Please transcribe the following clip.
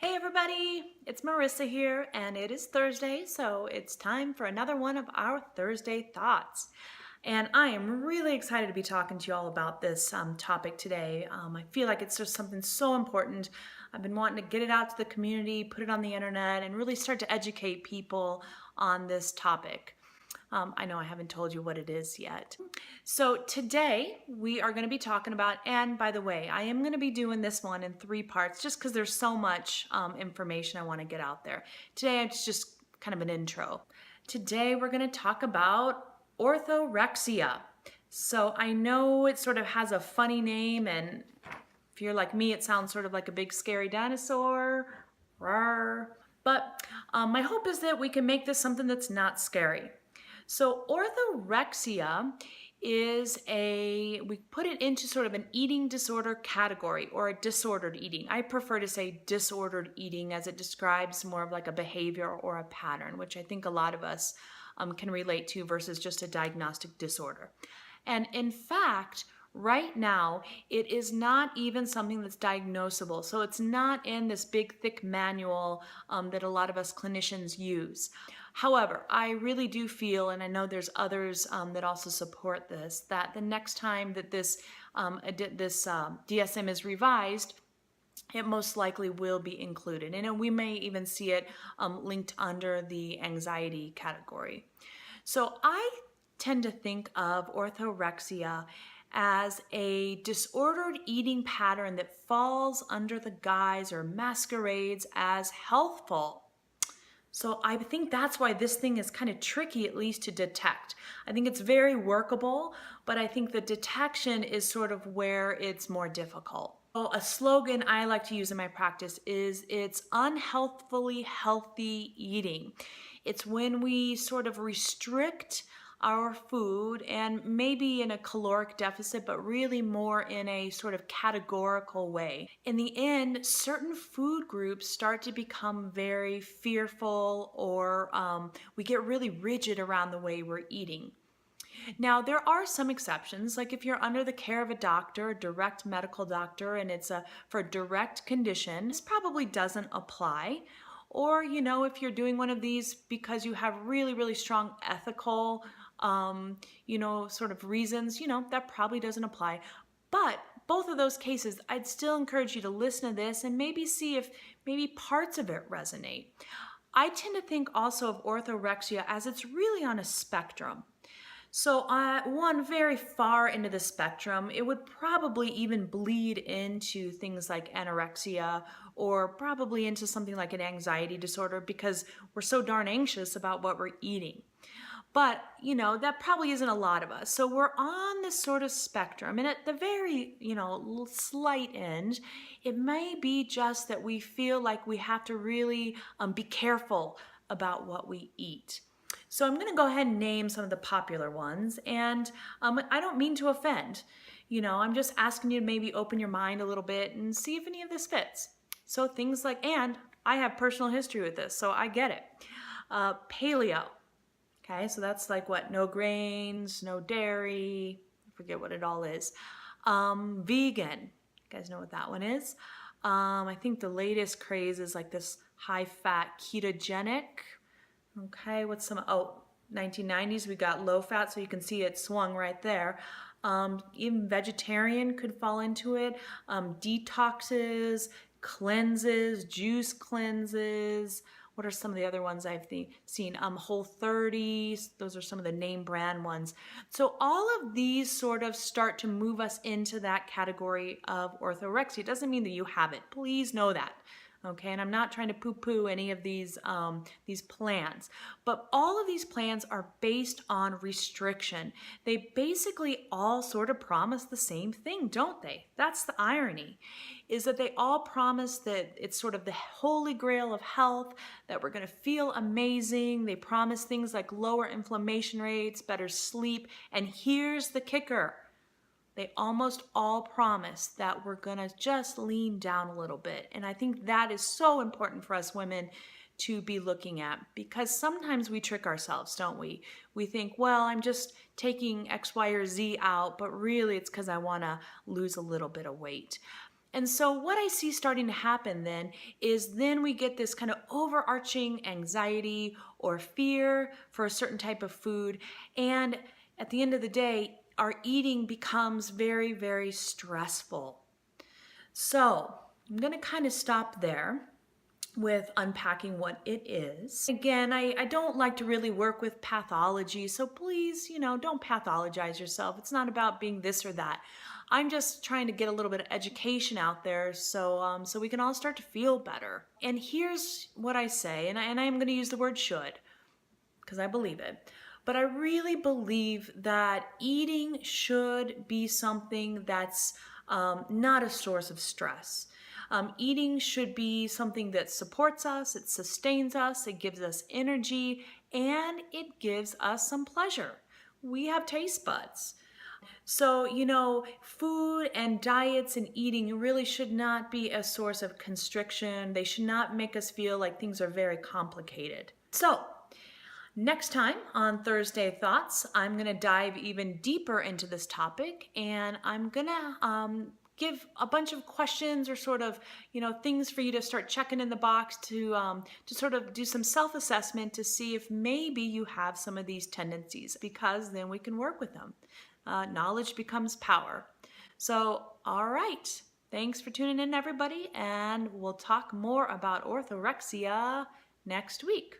Hey everybody, it's Marissa here, and it is Thursday, so it's time for another one of our Thursday Thoughts. And I am really excited to be talking to you all about this topic today. I feel like it's just something so important. I've been wanting to get it out to the community, put it on the internet, and really start to educate people on this topic. I know I haven't told you what it is yet. So today we are going to be talking about, and by the way, I am going to be doing this one in 3 parts just because there's so much information I want to get out there. Today it's just kind of an intro. Today we're going to talk about orthorexia. So I know it sort of has a funny name, and if you're like me, it sounds sort of like a big scary dinosaur. Rawr. But my hope is that we can make this something that's not scary. So orthorexia is we put it into sort of an eating disorder category, or a disordered eating. I prefer to say disordered eating, as it describes more of like a behavior or a pattern, which I think a lot of us can relate to, versus just a diagnostic disorder. And in fact, right now, it is not even something that's diagnosable. So it's not in this big, thick manual that a lot of us clinicians use. However, I really do feel, and I know there's others that also support this, that the next time that this DSM is revised, it most likely will be included. And we may even see it linked under the anxiety category. So I tend to think of orthorexia as a disordered eating pattern that falls under the guise or masquerades as healthful. So I think that's why this thing is kind of tricky, at least to detect. I think it's very workable, but I think the detection is sort of where it's more difficult. So a slogan I like to use in my practice is it's unhealthfully healthy eating. It's when we sort of restrict our food, and maybe in a caloric deficit, but really more in a sort of categorical way. In the end, certain food groups start to become very fearful, or we get really rigid around the way we're eating. Now, there are some exceptions, like if you're under the care of a doctor, a direct medical doctor, and it's for a direct condition, this probably doesn't apply. Or, if you're doing one of these because you have really, really strong ethical sort of reasons, that probably doesn't apply. But both of those cases, I'd still encourage you to listen to this and maybe see if maybe parts of it resonate. I tend to think also of orthorexia as it's really on a spectrum. So one very far into the spectrum, it would probably even bleed into things like anorexia, or probably into something like an anxiety disorder, because we're so darn anxious about what we're eating. But, that probably isn't a lot of us. So we're on this sort of spectrum. And at the very, slight end, it may be just that we feel like we have to really be careful about what we eat. So I'm going to go ahead and name some of the popular ones. And I don't mean to offend. I'm just asking you to maybe open your mind a little bit and see if any of this fits. So things like, and I have personal history with this, so I get it. Paleo. Okay, so that's like what? No grains, no dairy, I forget what it all is. Vegan, you guys know what that one is. I think the latest craze is like this high-fat ketogenic. Okay, 1990s, we got low-fat, so you can see it swung right there. Even vegetarian could fall into it. Detoxes, cleanses, juice cleanses. What are some of the other ones I've seen? Whole30s, those are some of the name brand ones. So all of these sort of start to move us into that category of orthorexia. It doesn't mean that you have it. Please know that. Okay, and I'm not trying to poo-poo any of these plans, but all of these plans are based on restriction. They basically all sort of promise the same thing, don't they? That's the irony, is that they all promise that it's sort of the holy grail of health, that we're going to feel amazing. They promise things like lower inflammation rates, better sleep, and here's the kicker. They almost all promise that we're going to just lean down a little bit. And I think that is so important for us women to be looking at, because sometimes we trick ourselves, don't we? We think, well, I'm just taking X, Y, or Z out, but really it's because I want to lose a little bit of weight. And so what I see starting to happen then we get this kind of overarching anxiety or fear for a certain type of food. And at the end of the day, our eating becomes very, very stressful. So I'm going to kind of stop there with unpacking what it is. Again, I don't like to really work with pathology, so please, don't pathologize yourself. It's not about being this or that. I'm just trying to get a little bit of education out there so we can all start to feel better. And here's what I say, and I'm going to use the word should, because I believe it. But I really believe that eating should be something that's not a source of stress. Eating should be something that supports us, it sustains us, it gives us energy, and it gives us some pleasure. We have taste buds. So, food and diets and eating really should not be a source of constriction. They should not make us feel like things are very complicated. So, next time on Thursday Thoughts, I'm going to dive even deeper into this topic, and I'm going to give a bunch of questions or sort of, things for you to start checking in the box to sort of do some self-assessment to see if maybe you have some of these tendencies, because then we can work with them. Knowledge becomes power. So, all right. Thanks for tuning in, everybody, and we'll talk more about orthorexia next week.